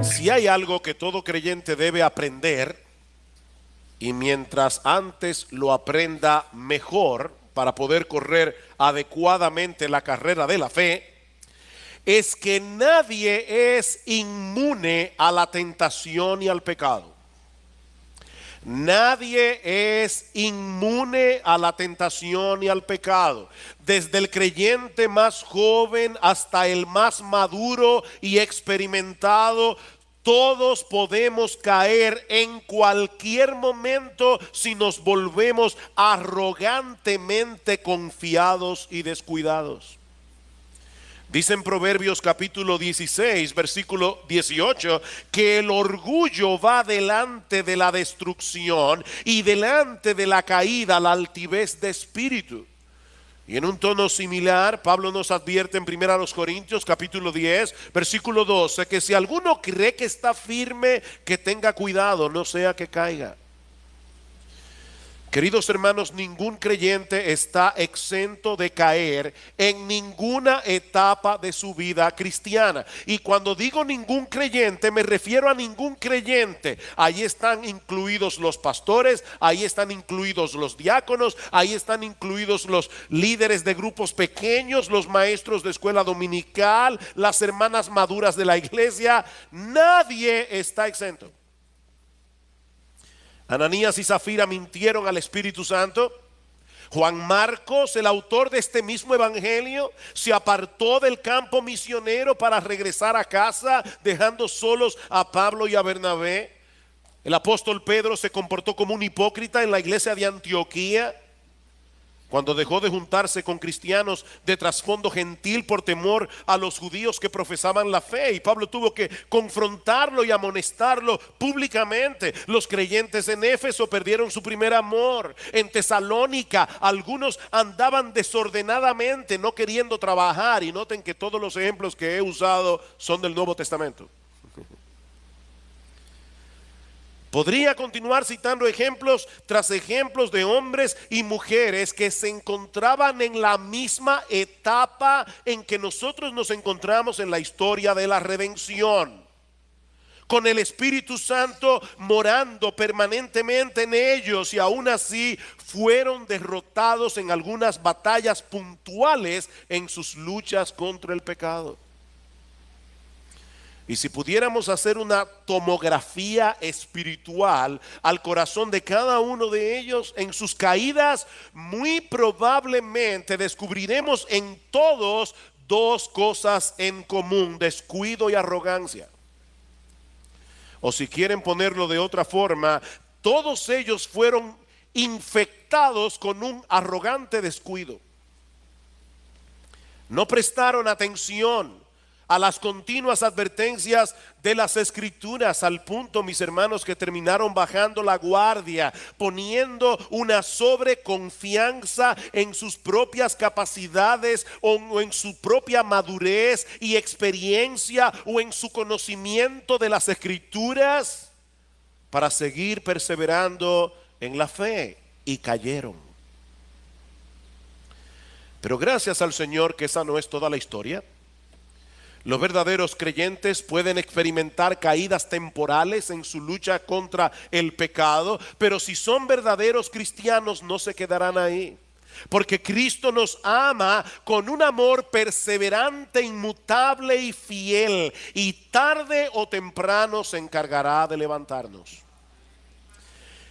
Si hay algo que todo creyente debe aprender, y mientras antes lo aprenda mejor para poder correr adecuadamente la carrera de la fe, es que nadie es inmune a la tentación y al pecado. Nadie es inmune a la tentación y al pecado. Desde el creyente más joven hasta el más maduro y experimentado, todos podemos caer en cualquier momento si nos volvemos arrogantemente confiados y descuidados. Dice en Proverbios capítulo 16, versículo 18, que el orgullo va delante de la destrucción y delante de la caída la altivez de espíritu. Y en un tono similar, Pablo nos advierte en 1 Corintios capítulo 10, versículo 12, que si alguno cree que está firme, que tenga cuidado, no sea que caiga. Queridos hermanos, ningún creyente está exento de caer en ninguna etapa de su vida cristiana. Y cuando digo ningún creyente, me refiero a ningún creyente. Ahí están incluidos los pastores, ahí están incluidos los diáconos, ahí están incluidos los líderes de grupos pequeños, los maestros de escuela dominical, las hermanas maduras de la iglesia. Nadie está exento. Ananías y Zafira mintieron al Espíritu Santo. Juan Marcos, el autor de este mismo evangelio, se apartó del campo misionero para regresar a casa, dejando solos a Pablo y a Bernabé. El apóstol Pedro se comportó como un hipócrita en la iglesia de Antioquía, cuando dejó de juntarse con cristianos de trasfondo gentil por temor a los judíos que profesaban la fe, y Pablo tuvo que confrontarlo y amonestarlo públicamente. Los creyentes en Éfeso perdieron su primer amor. En Tesalónica algunos andaban desordenadamente, no queriendo trabajar, y noten que todos los ejemplos que he usado son del Nuevo Testamento. Podría continuar citando ejemplos tras ejemplos de hombres y mujeres que se encontraban en la misma etapa en que nosotros nos encontramos en la historia de la redención, con el Espíritu Santo morando permanentemente en ellos, y aún así fueron derrotados en algunas batallas puntuales en sus luchas contra el pecado. Y si pudiéramos hacer una tomografía espiritual al corazón de cada uno de ellos en sus caídas, muy probablemente descubriremos en todos dos cosas en común: descuido y arrogancia. O si quieren ponerlo de otra forma, todos ellos fueron infectados con un arrogante descuido. No prestaron atención a las continuas advertencias de las Escrituras, al punto, mis hermanos, que terminaron bajando la guardia, poniendo una sobreconfianza en sus propias capacidades o en su propia madurez y experiencia, o en su conocimiento de las Escrituras, para seguir perseverando en la fe, y cayeron. Pero gracias al Señor que esa no es toda la historia. Los verdaderos creyentes pueden experimentar caídas temporales en su lucha contra el pecado, pero si son verdaderos cristianos no se quedarán ahí, porque Cristo nos ama con un amor perseverante, inmutable y fiel, y tarde o temprano se encargará de levantarnos.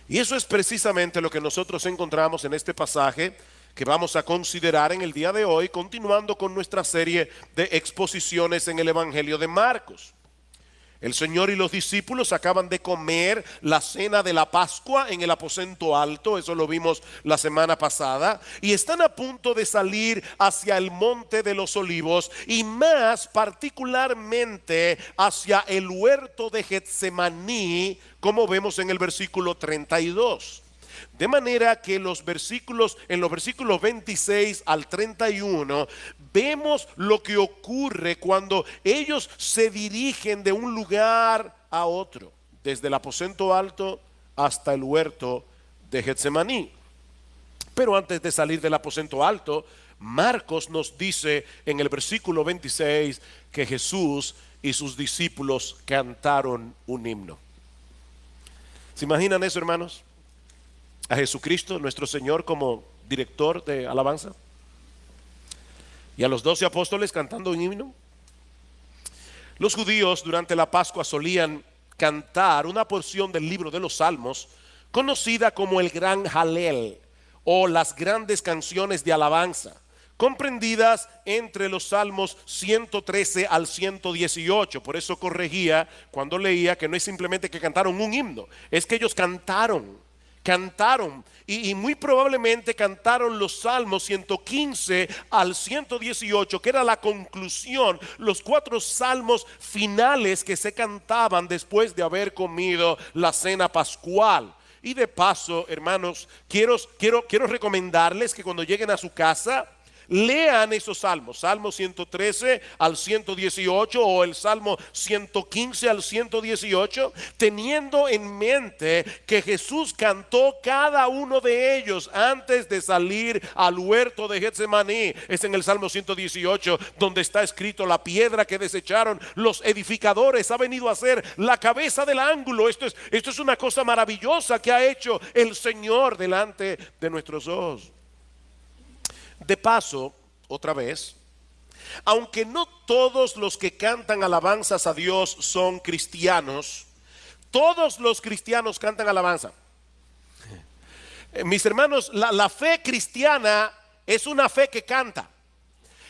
Y eso es precisamente lo que nosotros encontramos en este pasaje que vamos a considerar en el día de hoy, continuando con nuestra serie de exposiciones en el Evangelio de Marcos. El Señor y los discípulos acaban de comer la cena de la Pascua en el aposento alto, eso lo vimos la semana pasada, y están a punto de salir hacia el monte de los olivos, y más particularmente hacia el huerto de Getsemaní, como vemos en el versículo 32. De manera que en los versículos 26 al 31 vemos lo que ocurre cuando ellos se dirigen de un lugar a otro, desde el aposento alto hasta el huerto de Getsemaní. Pero antes de salir del aposento alto, Marcos nos dice en el versículo 26 que Jesús y sus discípulos cantaron un himno. ¿Se imaginan eso, hermanos? A Jesucristo, nuestro Señor, como director de alabanza, y a los 12 apóstoles cantando un himno. Los judíos durante la Pascua solían cantar una porción del libro de los Salmos conocida como el Gran Jalel o las grandes canciones de alabanza, comprendidas entre los Salmos 113 al 118. Por eso corregía cuando leía que no es simplemente que cantaron un himno, es que ellos cantaron y muy probablemente cantaron los Salmos 115 al 118, que era la conclusión, los 4 salmos finales que se cantaban después de haber comido la cena pascual. Y de paso, hermanos, quiero recomendarles que cuando lleguen a su casa lean esos salmos, Salmo 113 al 118 o el Salmo 115 al 118, teniendo en mente que Jesús cantó cada uno de ellos antes de salir al huerto de Getsemaní. Es en el Salmo 118 donde está escrito: la piedra que desecharon los edificadores ha venido a ser la cabeza del ángulo. Esto es una cosa maravillosa que ha hecho el Señor delante de nuestros ojos. De paso, otra vez, aunque no todos los que cantan alabanzas a Dios son cristianos, todos los cristianos cantan alabanza. Mis hermanos, la fe cristiana es una fe que canta.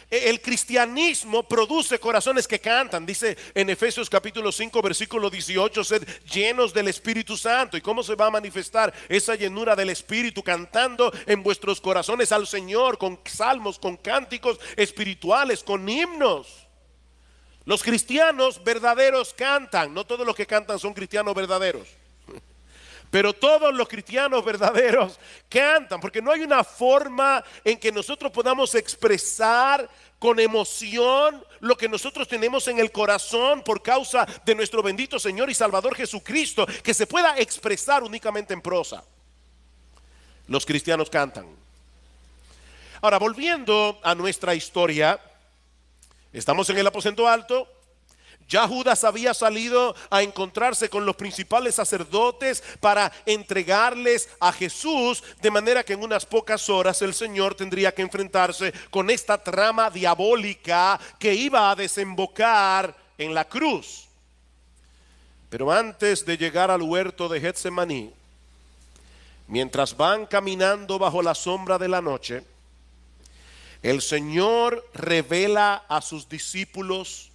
El cristianismo produce corazones que cantan. Dice en Efesios capítulo 5 versículo 18: sed llenos del Espíritu Santo. ¿Y cómo se va a manifestar esa llenura del Espíritu? Cantando en vuestros corazones al Señor, con salmos, con cánticos espirituales, con himnos. Los cristianos verdaderos cantan. No todos los que cantan son cristianos verdaderos, pero todos los cristianos verdaderos cantan, porque no hay una forma en que nosotros podamos expresar con emoción lo que nosotros tenemos en el corazón por causa de nuestro bendito Señor y Salvador Jesucristo, que se pueda expresar únicamente en prosa. Los cristianos cantan. Ahora, volviendo a nuestra historia, estamos en el aposento alto. Ya Judas había salido a encontrarse con los principales sacerdotes para entregarles a Jesús, de manera que en unas pocas horas el Señor tendría que enfrentarse con esta trama diabólica que iba a desembocar en la cruz. Pero antes de llegar al huerto de Getsemaní, mientras van caminando bajo la sombra de la noche, el Señor revela a sus discípulos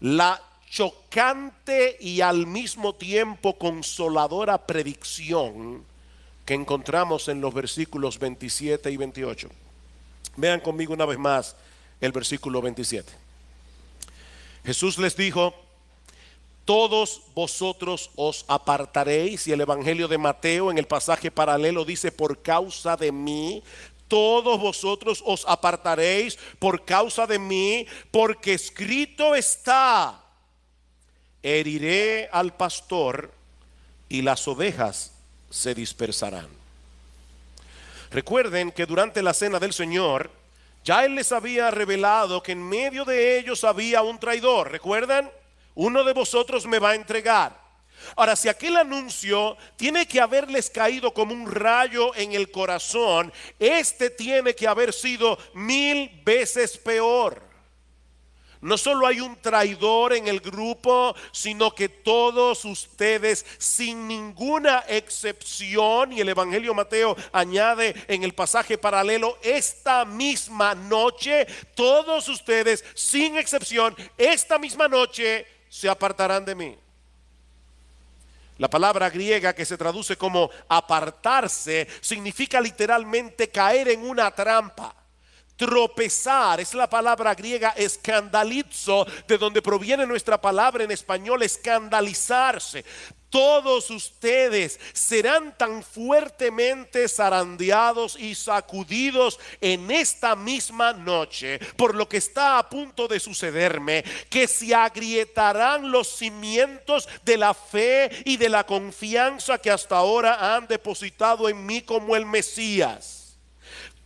la chocante y al mismo tiempo consoladora predicción que encontramos en los versículos 27 y 28. Vean conmigo una vez más el versículo 27. Jesús les dijo: todos vosotros os apartaréis. Y el Evangelio de Mateo en el pasaje paralelo dice: por causa de mí. Todos vosotros os apartaréis por causa de mí, porque escrito está: heriré al pastor y las ovejas se dispersarán. Recuerden que durante la cena del Señor ya Él les había revelado que en medio de ellos había un traidor. ¿Recuerdan? Uno de vosotros me va a entregar. Ahora, si aquel anuncio tiene que haberles caído como un rayo en el corazón, este tiene que haber sido 1000 veces peor. No solo hay un traidor en el grupo, sino que todos ustedes, sin ninguna excepción, y el Evangelio Mateo añade en el pasaje paralelo: esta misma noche, todos ustedes, sin excepción, esta misma noche se apartarán de mí. La palabra griega que se traduce como apartarse significa literalmente caer en una trampa, tropezar. Es la palabra griega escandalizo, de donde proviene nuestra palabra en español escandalizarse. Todos ustedes serán tan fuertemente zarandeados y sacudidos en esta misma noche por lo que está a punto de sucederme, que se agrietarán los cimientos de la fe y de la confianza que hasta ahora han depositado en mí como el Mesías.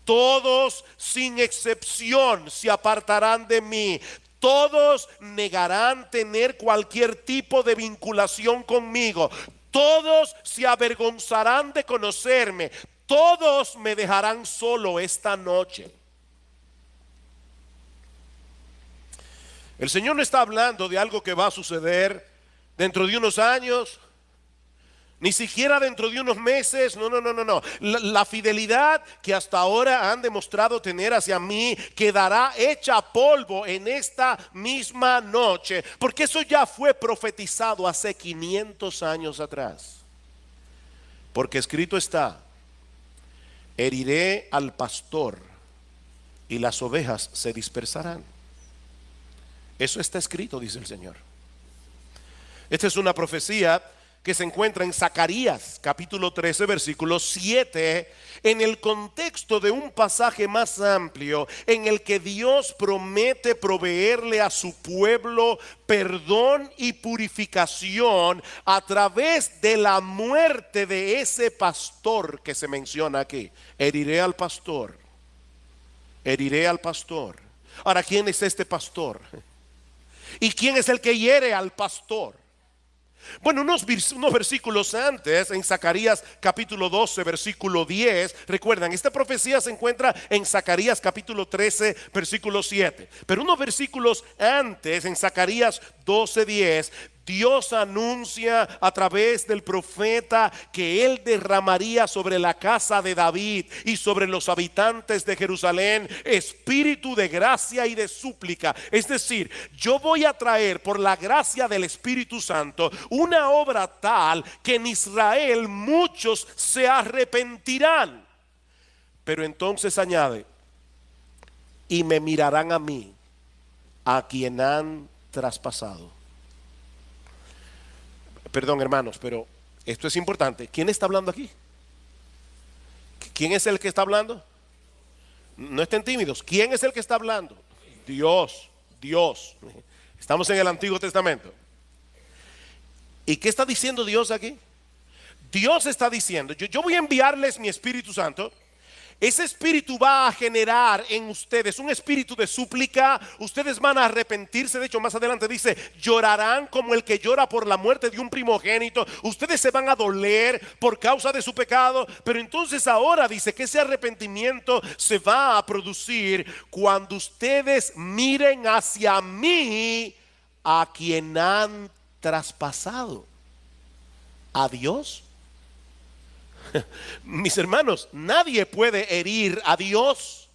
Todos sin excepción se apartarán de mí. Todos negarán tener cualquier tipo de vinculación conmigo. Todos se avergonzarán de conocerme. Todos me dejarán solo esta noche. El Señor no está hablando de algo que va a suceder dentro de unos años, ni siquiera dentro de unos meses. No. La fidelidad que hasta ahora han demostrado tener hacia mí quedará hecha polvo en esta misma noche, porque eso ya fue profetizado hace 500 años atrás. Porque escrito está: heriré al pastor y las ovejas se dispersarán. Eso está escrito, dice el Señor. Esta es una profecía que se encuentra en Zacarías capítulo 13 versículo 7, en el contexto de un pasaje más amplio en el que Dios promete proveerle a su pueblo perdón y purificación a través de la muerte de ese pastor que se menciona aquí. Heriré al pastor, heriré al pastor. Ahora, ¿quién es este pastor? ¿Y quién es el que hiere al pastor? Bueno, unos versículos antes, en Zacarías capítulo 12 versículo 10, recuerdan, esta profecía se encuentra en Zacarías capítulo 13 versículo 7, pero unos versículos antes, en Zacarías 12:10, Dios anuncia a través del profeta que Él derramaría sobre la casa de David y sobre los habitantes de Jerusalén espíritu de gracia y de súplica. Es decir, yo voy a traer por la gracia del Espíritu Santo una obra tal que en Israel muchos se arrepentirán. Pero entonces añade: y me mirarán a mí, a quien han traspasado. Perdón, hermanos, pero esto es importante. ¿Quién está hablando aquí? ¿Quién es el que está hablando? No estén tímidos. ¿Quién es el que está hablando? Dios. Estamos en el Antiguo Testamento. ¿Y qué está diciendo Dios aquí? Dios está diciendo: yo voy a enviarles mi Espíritu Santo. Ese espíritu va a generar en ustedes un espíritu de súplica. Ustedes van a arrepentirse. De hecho, más adelante dice: llorarán como el que llora por la muerte de un primogénito. Ustedes se van a doler por causa de su pecado. Pero entonces ahora dice que ese arrepentimiento se va a producir cuando ustedes miren hacia mí, a quien han traspasado. ¿A Dios? Mis hermanos, nadie puede herir a Dios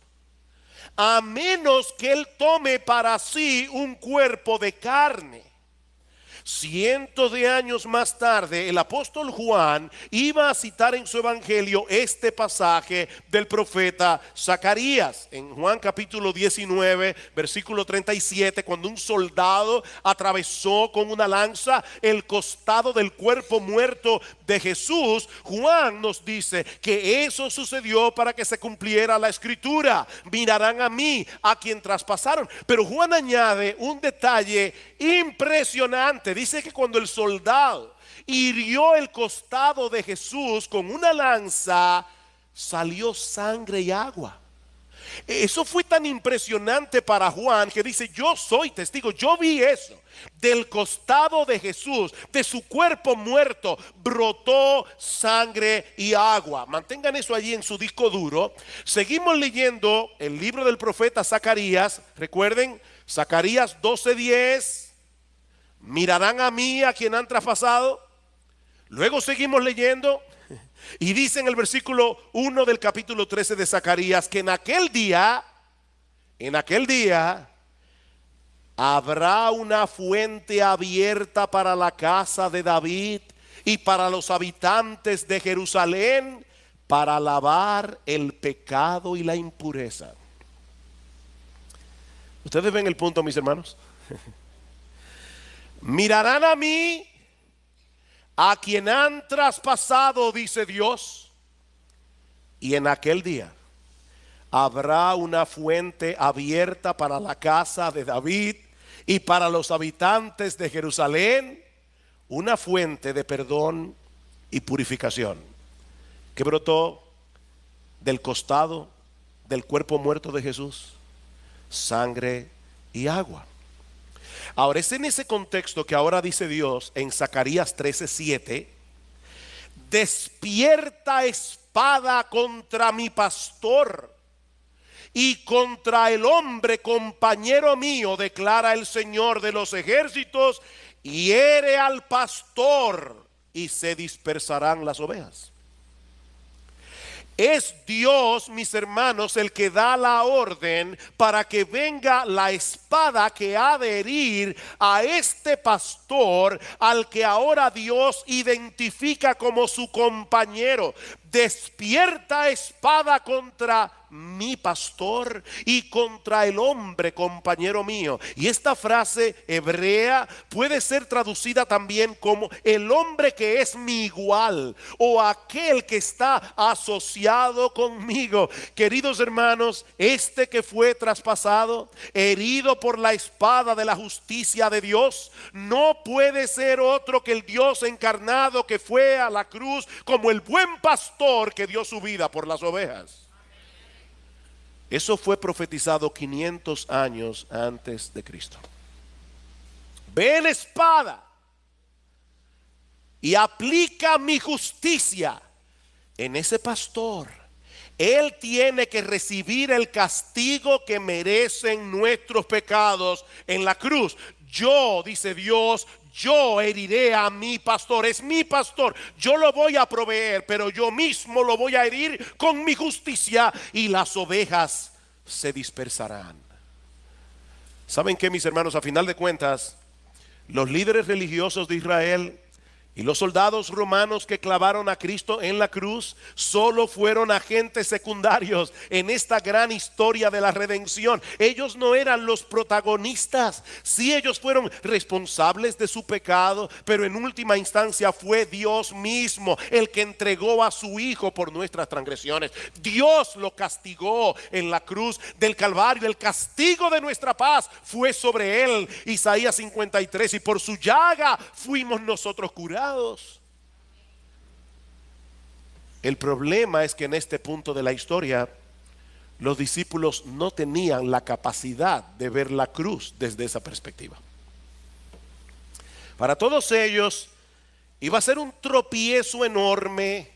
a menos que Él tome para sí un cuerpo de carne. Cientos de años más tarde, el apóstol Juan iba a citar en su evangelio este pasaje del profeta Zacarías. En Juan capítulo 19, versículo 37, cuando un soldado atravesó con una lanza el costado del cuerpo muerto de Jesús, Juan nos dice que eso sucedió para que se cumpliera la escritura: mirarán a mí, a quien traspasaron. Pero Juan añade un detalle impresionante. Dice que cuando el soldado hirió el costado de Jesús con una lanza, salió sangre y agua. Eso fue tan impresionante para Juan que dice: yo soy testigo, yo vi eso. Del costado de Jesús, de su cuerpo muerto, brotó sangre y agua. Mantengan eso allí en su disco duro. Seguimos leyendo el libro del profeta Zacarías. Recuerden, Zacarías 12:10. Mirarán a mí, a quien han traspasado. Luego seguimos leyendo y dice en el versículo 1 del capítulo 13 de Zacarías que en aquel día habrá una fuente abierta para la casa de David y para los habitantes de Jerusalén, para lavar el pecado y la impureza. ¿Ustedes ven el punto, mis hermanos? Mirarán a mí, a quien han traspasado, dice Dios, y en aquel día habrá una fuente abierta para la casa de David y para los habitantes de Jerusalén, una fuente de perdón y purificación que brotó del costado del cuerpo muerto de Jesús: sangre y agua. Ahora es en ese contexto que ahora dice Dios en Zacarías 13:7: despierta espada contra mi pastor y contra el hombre compañero mío, declara el Señor de los ejércitos, hiere al pastor y se dispersarán las ovejas. Es Dios, mis hermanos, el que da la orden para que venga la espada que ha de herir a este pastor, al que ahora Dios identifica como su compañero. Despierta espada contra mi pastor y contra el hombre compañero mío. Y esta frase hebrea puede ser traducida también como el hombre que es mi igual, o aquel que está asociado conmigo. Queridos hermanos, este que fue traspasado, herido por la espada de la justicia de Dios, no puede ser otro que el Dios encarnado que fue a la cruz como el buen pastor que dio su vida por las ovejas. Eso fue profetizado 500 años antes de Cristo. Ven espada y aplica mi justicia en ese pastor. Él tiene que recibir el castigo que merecen nuestros pecados en la cruz. Yo, dice Dios, yo heriré a mi pastor. Es mi pastor, yo lo voy a proveer, pero yo mismo lo voy a herir con mi justicia y las ovejas se dispersarán. ¿Saben qué, mis hermanos? A final de cuentas, los líderes religiosos de Israel y los soldados romanos que clavaron a Cristo en la cruz solo fueron agentes secundarios en esta gran historia de la redención. Ellos no eran los protagonistas. Sí, ellos fueron responsables de su pecado, pero en última instancia fue Dios mismo el que entregó a su Hijo por nuestras transgresiones. Dios lo castigó en la cruz del Calvario. El castigo de nuestra paz fue sobre él. Isaías 53: y por su llaga fuimos nosotros curados. El problema es que en este punto de la historia los discípulos no tenían la capacidad de ver la cruz desde esa perspectiva. Para todos ellos iba a ser un tropiezo enorme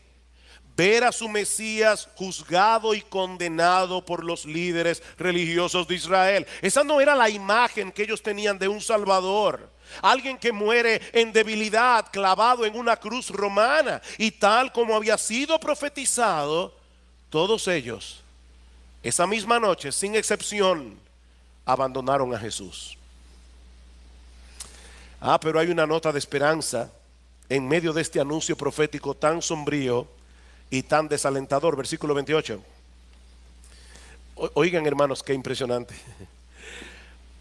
ver a su Mesías juzgado y condenado por los líderes religiosos de Israel. Esa no era la imagen que ellos tenían de un Salvador. Alguien que muere en debilidad, clavado en una cruz romana. Y tal como había sido profetizado, todos ellos, esa misma noche, sin excepción, abandonaron a Jesús. Pero hay una nota de esperanza en medio de este anuncio profético tan sombrío y tan desalentador. Versículo 28. Oigan, hermanos, qué impresionante.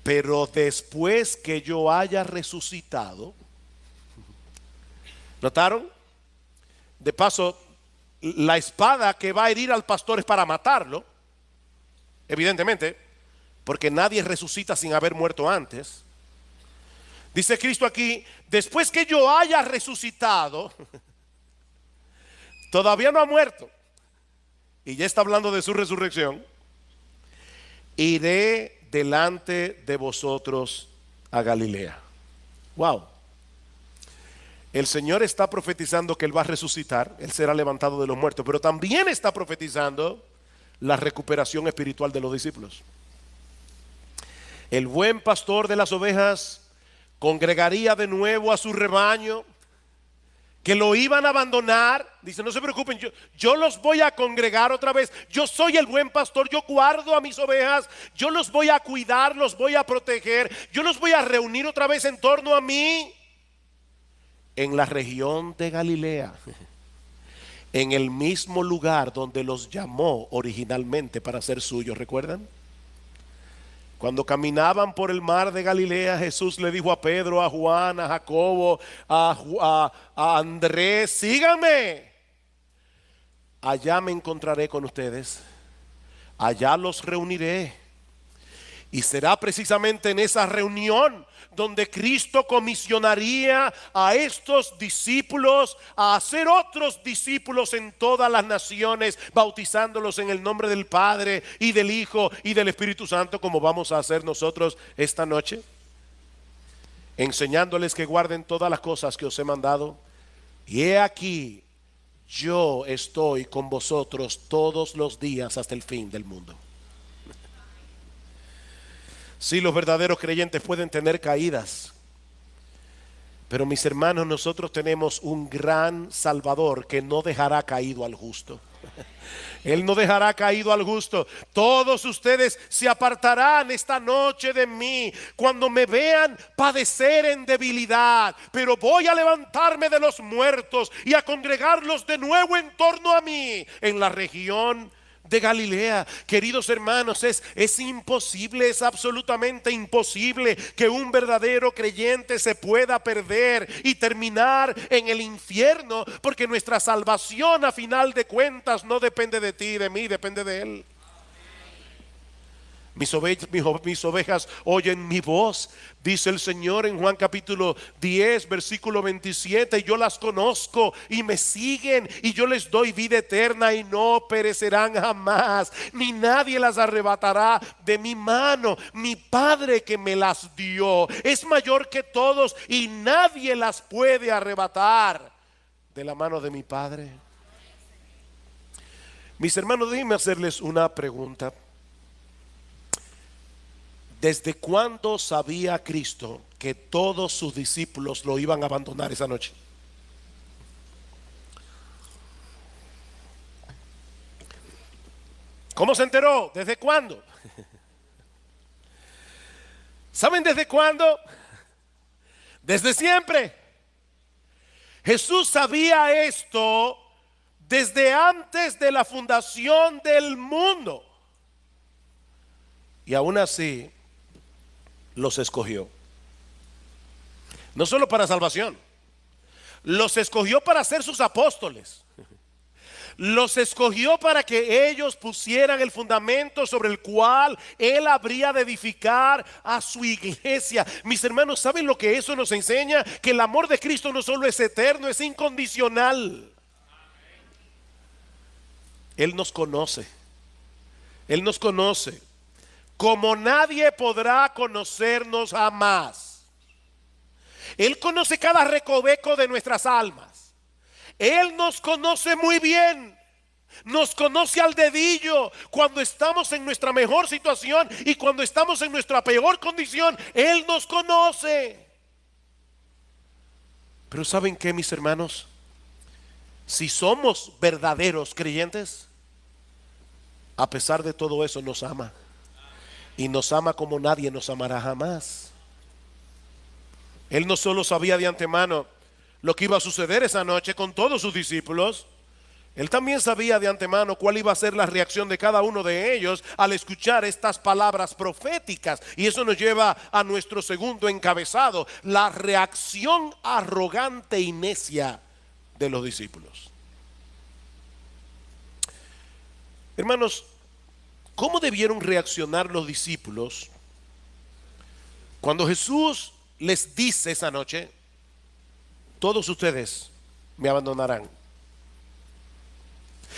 Pero después que yo haya resucitado. ¿Notaron? De paso, la espada que va a herir al pastor es para matarlo, evidentemente, porque nadie resucita sin haber muerto antes. Dice Cristo aquí: después que yo haya resucitado. Todavía no ha muerto y ya está hablando de su resurrección. Iré delante de vosotros a Galilea. Wow. El Señor está profetizando que Él va a resucitar, Él será levantado de los muertos, pero también está profetizando la recuperación espiritual de los discípulos. El buen pastor de las ovejas congregaría de nuevo a su rebaño, que lo iban a abandonar. Dice: no se preocupen, yo los voy a congregar otra vez. Yo soy el buen pastor, yo guardo a mis ovejas, yo los voy a cuidar, los voy a proteger, yo los voy a reunir otra vez en torno a mí. En la región de Galilea, en el mismo lugar donde los llamó originalmente para ser suyos. ¿Recuerdan? Cuando caminaban por el mar de Galilea, Jesús le dijo a Pedro, a Juan, a Jacobo, a Andrés: síganme, allá me encontraré con ustedes, allá los reuniré. Y será precisamente en esa reunión donde Cristo comisionaría a estos discípulos a hacer otros discípulos en todas las naciones, bautizándolos en el nombre del Padre y del Hijo y del Espíritu Santo, como vamos a hacer nosotros esta noche. enseñándoles que guarden todas las cosas que os he mandado. Y he aquí, yo estoy con vosotros todos los días hasta el fin del mundo. Sí, los verdaderos creyentes pueden tener caídas, pero mis hermanos, nosotros tenemos un gran Salvador que no dejará caído al justo. Él no dejará caído al justo. Todos ustedes se apartarán esta noche de mí cuando me vean padecer en debilidad, pero voy a levantarme de los muertos y a congregarlos de nuevo en torno a mí en la región de Galilea. Queridos hermanos, es imposible, es absolutamente imposible que un verdadero creyente se pueda perder y terminar en el infierno, porque nuestra salvación a final de cuentas no depende de ti, de mí, depende de Él. Mis ovejas oyen mi voz, dice el Señor en Juan capítulo 10 versículo 27, y yo las conozco y me siguen, y yo les doy vida eterna y no perecerán jamás, ni nadie las arrebatará de mi mano. Mi Padre que me las dio es mayor que todos y nadie las puede arrebatar de la mano de mi Padre. Mis hermanos, déjenme hacerles una pregunta. ¿Desde cuándo sabía Cristo que todos sus discípulos lo iban a abandonar esa noche? ¿Cómo se enteró? ¿Desde cuándo? ¿Saben desde cuándo? Desde siempre. Jesús sabía esto desde antes de la fundación del mundo. Y aún así los escogió. No solo para salvación, los escogió para ser sus apóstoles. Los escogió para que ellos pusieran el fundamento sobre el cual Él habría de edificar a su iglesia. Mis hermanos, ¿saben lo que eso nos enseña? Que el amor de Cristo no solo es eterno, es incondicional. Él nos conoce. Él nos conoce como nadie podrá conocernos jamás. Él conoce cada recoveco de nuestras almas. Él nos conoce muy bien. Nos conoce al dedillo cuando estamos en nuestra mejor situación y cuando estamos en nuestra peor condición. Él nos conoce. Pero ¿saben qué, mis hermanos? Si somos verdaderos creyentes, a pesar de todo eso nos ama. Y nos ama como nadie nos amará jamás. Él no solo sabía de antemano lo que iba a suceder esa noche con todos sus discípulos, Él también sabía de antemano cuál iba a ser la reacción de cada uno de ellos al escuchar estas palabras proféticas. Y eso nos lleva a nuestro segundo encabezado: la reacción arrogante y necia de los discípulos. Hermanos, ¿cómo debieron reaccionar los discípulos cuando Jesús les dice esa noche: todos ustedes me abandonarán?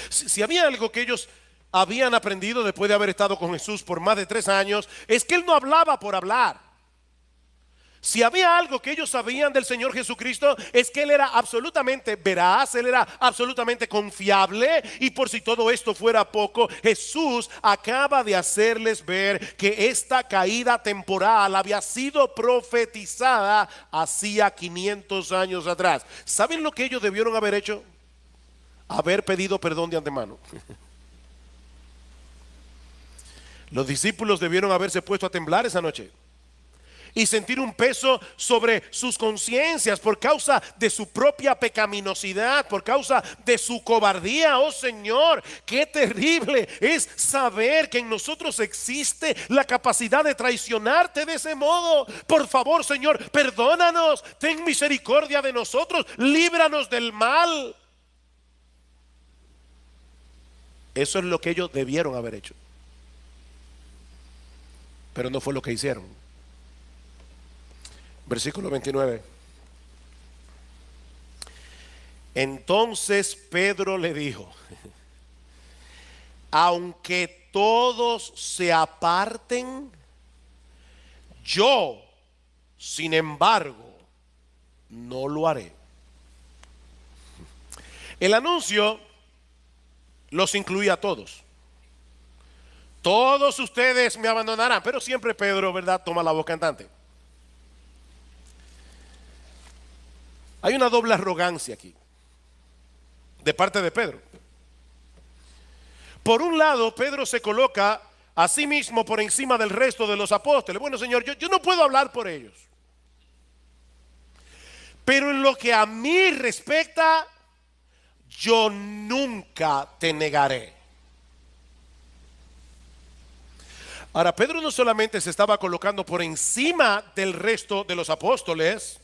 Si había algo que ellos habían aprendido después de haber estado con Jesús por más de 3 años, es que Él no hablaba por hablar. Si había algo que ellos sabían del Señor Jesucristo, es que Él era absolutamente veraz, Él era absolutamente confiable. Y por si todo esto fuera poco, Jesús acaba de hacerles ver que esta caída temporal había sido profetizada hacía 500 años atrás. ¿Saben lo que ellos debieron haber hecho? Haber pedido perdón de antemano. Los discípulos debieron haberse puesto a temblar esa noche y sentir un peso sobre sus conciencias por causa de su propia pecaminosidad, por causa de su cobardía. Oh Señor, qué terrible es saber que en nosotros existe la capacidad de traicionarte de ese modo. Por favor, Señor, perdónanos, ten misericordia de nosotros, líbranos del mal. Eso es lo que ellos debieron haber hecho, pero no fue lo que hicieron. Versículo 29. Entonces Pedro le dijo: aunque todos se aparten, yo Sin embargo, no lo haré. El anuncio los incluía a todos. Todos ustedes me abandonarán, pero siempre Pedro, ¿verdad?, toma la voz cantante. Hay una doble arrogancia aquí, de parte de Pedro. Por un lado, Pedro se coloca a sí mismo por encima del resto de los apóstoles. Bueno, Señor, yo no puedo hablar por ellos, pero en lo que a mí respecta, yo nunca te negaré. Ahora, Pedro no solamente se estaba colocando por encima del resto de los apóstoles,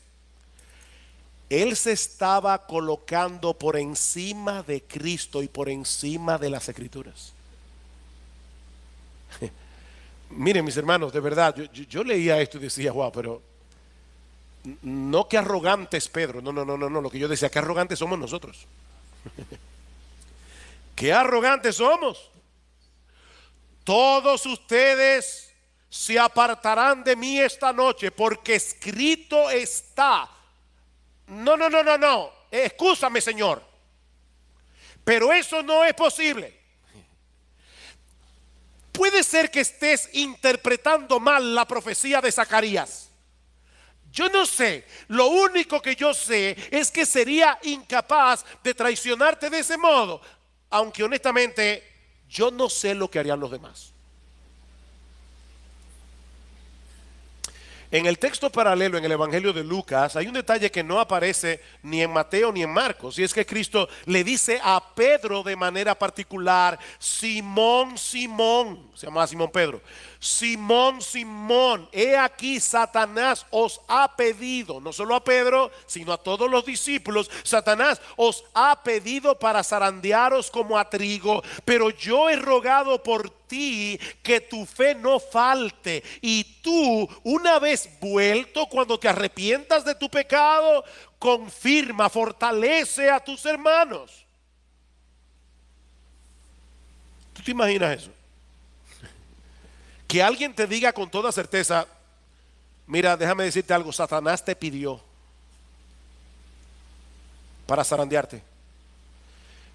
él se estaba colocando por encima de Cristo y por encima de las Escrituras. Miren, mis hermanos, de verdad, yo leía esto y decía, wow, pero no que arrogante es Pedro, no, lo que yo decía, que arrogantes somos nosotros. Qué arrogantes somos. Todos ustedes se apartarán de mí esta noche, porque escrito está. No. Excúsame, Señor. Pero eso no es posible. Puede ser que estés interpretando mal la profecía de Zacarías. Yo no sé. Lo único que yo sé es que sería incapaz de traicionarte de ese modo. Aunque honestamente yo no sé lo que harían los demás. En el texto paralelo, en el Evangelio de Lucas, hay un detalle que no aparece ni en Mateo ni en Marcos, y es que Cristo le dice a Pedro de manera particular: Simón, Simón, se llamaba Simón Pedro, Simón, Simón, he aquí Satanás os ha pedido, no solo a Pedro, sino a todos los discípulos, Satanás os ha pedido para zarandearos como a trigo, pero yo he rogado por ti que tu fe no falte, y tú, una vez vuelto, cuando te arrepientas de tu pecado, confirma, fortalece a tus hermanos. ¿Tú te imaginas eso? Que alguien te diga con toda certeza: mira, déjame decirte algo, Satanás te pidió para zarandearte,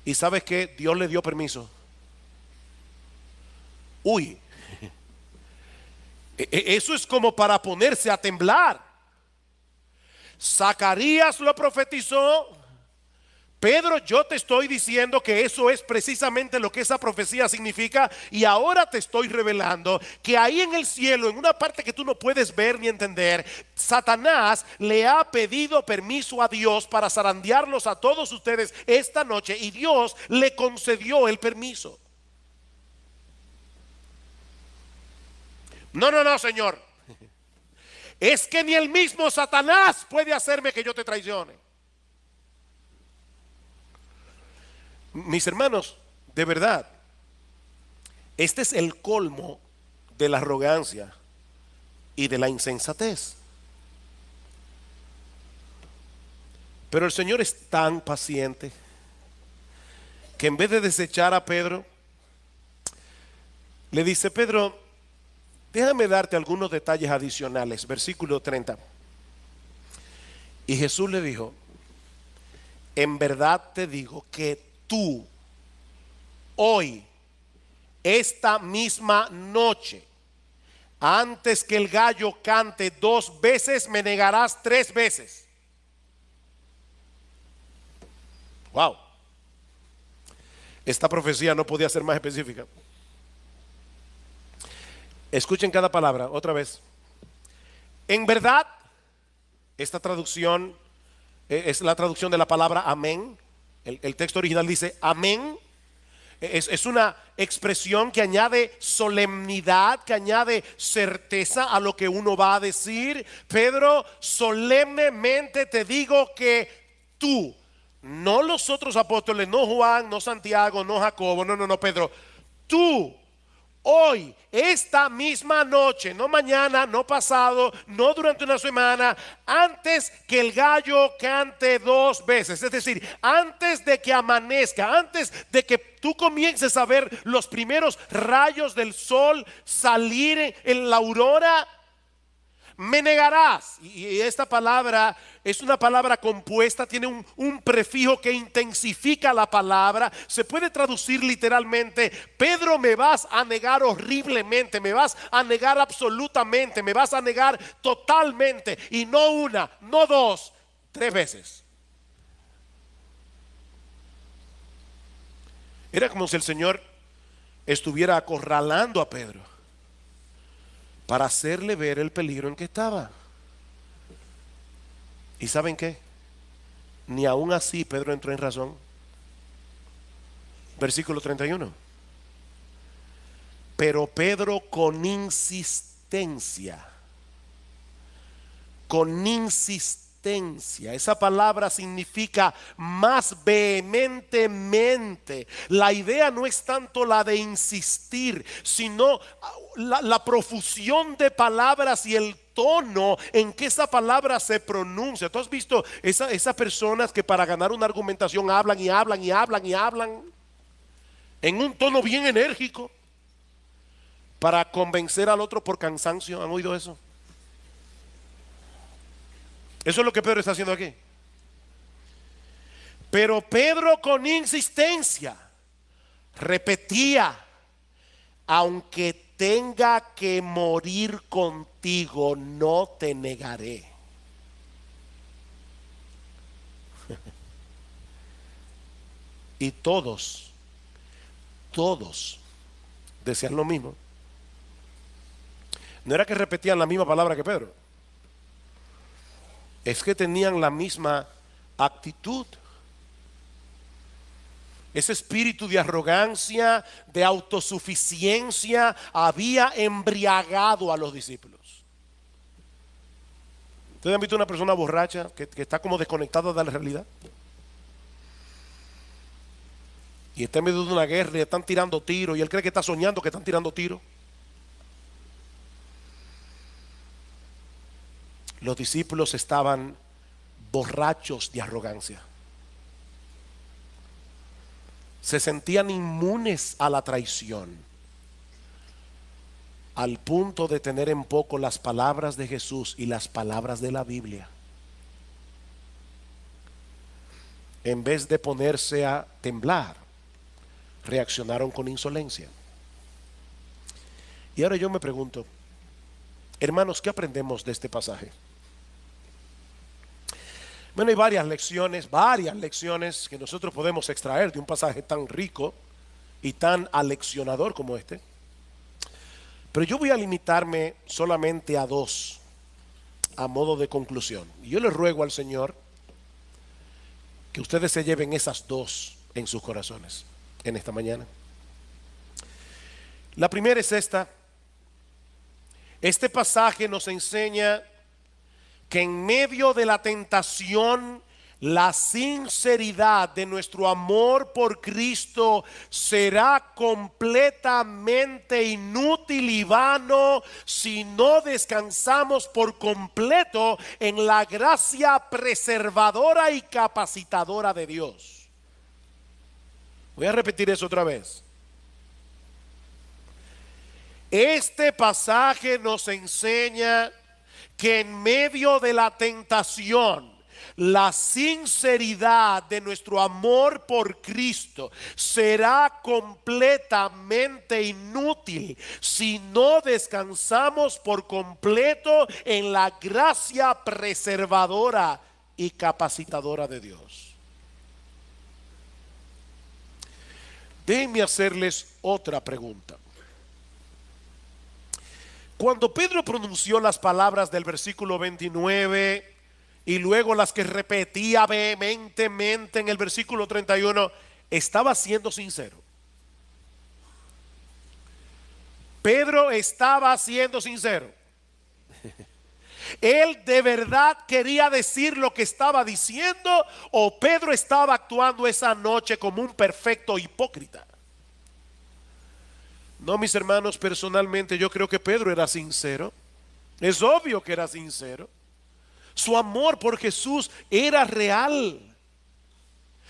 y sabes que Dios le dio permiso. Uy, eso es como para ponerse a temblar. Zacarías lo profetizó. Pedro, yo te estoy diciendo que eso es precisamente lo que esa profecía significa, y ahora te estoy revelando que ahí en el cielo, en una parte que tú no puedes ver ni entender, Satanás le ha pedido permiso a Dios para zarandearlos a todos ustedes esta noche, y Dios le concedió el permiso. No, Señor. Es que ni el mismo Satanás puede hacerme que yo te traicione. Mis hermanos, de verdad, este es el colmo de la arrogancia y de la insensatez. Pero el Señor es tan paciente que en vez de desechar a Pedro, le dice: Pedro, déjame darte algunos detalles adicionales. Versículo 30. Y Jesús le dijo: en verdad te digo que tú, hoy, esta misma noche, antes que el gallo cante 2 veces, me negarás 3 veces. Wow. Esta profecía no podía ser más específica. Escuchen cada palabra otra vez. En verdad, esta traducción es la traducción de la palabra amén. El texto original dice amén. Es una expresión que añade solemnidad, que añade certeza a lo que uno va a decir. Pedro, solemnemente te digo que tú, no los otros apóstoles, no Juan, no Santiago, no Jacobo, no, Pedro, tú, hoy, esta misma noche, no mañana, no pasado, no durante una semana, antes que el gallo cante 2 veces, es decir, antes de que amanezca, antes de que tú comiences a ver los primeros rayos del sol salir en la aurora, me negarás. Y esta palabra es una palabra compuesta, tiene un prefijo que intensifica la palabra. Se puede traducir literalmente: Pedro, me vas a negar horriblemente, me vas a negar absolutamente, me vas a negar totalmente. Y no una, no dos, 3 veces. Era como si el Señor estuviera acorralando a Pedro para hacerle ver el peligro en que estaba. ¿Y saben qué? Ni aún así Pedro entró en razón. Versículo 31. Pero Pedro con insistencia, esa palabra significa más vehementemente. La idea no es tanto la de insistir, sino la profusión de palabras y el tono en que esa palabra se pronuncia. ¿Tú has visto esas personas que para ganar una argumentación hablan y hablan y hablan y hablan en un tono bien enérgico para convencer al otro por cansancio? ¿Han oído eso? Eso es lo que Pedro está haciendo aquí. Pero Pedro con insistencia repetía: aunque tenga que morir contigo, no te negaré. Y todos decían lo mismo. No era que repetían la misma palabra que Pedro, es que tenían la misma actitud. Ese espíritu de arrogancia, de autosuficiencia, había embriagado a los discípulos. ¿Ustedes han visto una persona borracha que está como desconectada de la realidad? Y está en medio de una guerra y están tirando tiros y él cree que está soñando que están tirando tiros. Los discípulos estaban borrachos de arrogancia. Se sentían inmunes a la traición, al punto de tener en poco las palabras de Jesús y las palabras de la Biblia. En vez de ponerse a temblar, reaccionaron con insolencia. Y ahora yo me pregunto, hermanos, ¿qué aprendemos de este pasaje? Bueno, hay varias lecciones que nosotros podemos extraer de un pasaje tan rico y tan aleccionador como este. Pero yo voy a limitarme solamente a 2, a modo de conclusión. Y yo le ruego al Señor que ustedes se lleven esas 2 en sus corazones en esta mañana. La primera es esta. Este pasaje nos enseña que en medio de la tentación, la sinceridad de nuestro amor por Cristo será completamente inútil y vano si no descansamos por completo en la gracia preservadora y capacitadora de Dios. Voy a repetir eso otra vez. Este pasaje nos enseña que en medio de la tentación, la sinceridad de nuestro amor por Cristo será completamente inútil si no descansamos por completo en la gracia preservadora y capacitadora de Dios. Déjenme hacerles otra pregunta. Cuando Pedro pronunció las palabras del versículo 29 y luego las que repetía vehementemente en el versículo 31, estaba siendo sincero. Pedro estaba siendo sincero. Él de verdad quería decir lo que estaba diciendo, o Pedro estaba actuando esa noche como un perfecto hipócrita. No, mis hermanos, personalmente yo creo que Pedro era sincero. Es obvio que era sincero. Su amor por Jesús era real.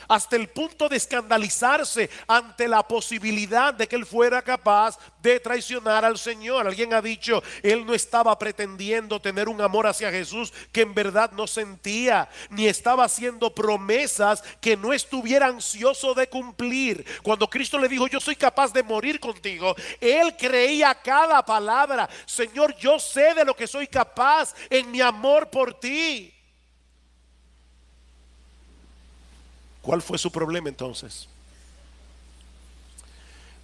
hasta el punto de escandalizarse ante la posibilidad de que él fuera capaz de traicionar al Señor. Alguien ha dicho, él no estaba pretendiendo tener un amor hacia Jesús que en verdad no sentía, ni estaba haciendo promesas que no estuviera ansioso de cumplir. Cuando Cristo le dijo, yo soy capaz de morir contigo, él creía cada palabra. Señor, yo sé de lo que soy capaz en mi amor por ti. ¿Cuál fue su problema entonces?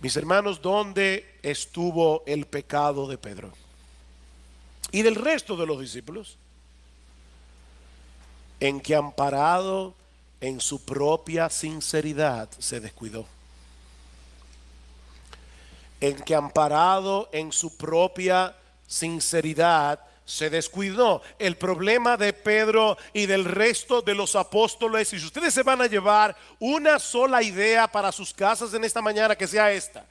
Mis hermanos, ¿dónde estuvo el pecado de Pedro y del resto de los discípulos? En que, amparado en su propia sinceridad, se descuidó. En que, amparado en su propia sinceridad, se descuidó. El problema de Pedro y del resto de los apóstoles, y si ustedes se van a llevar una sola idea para sus casas en esta mañana, que sea esta: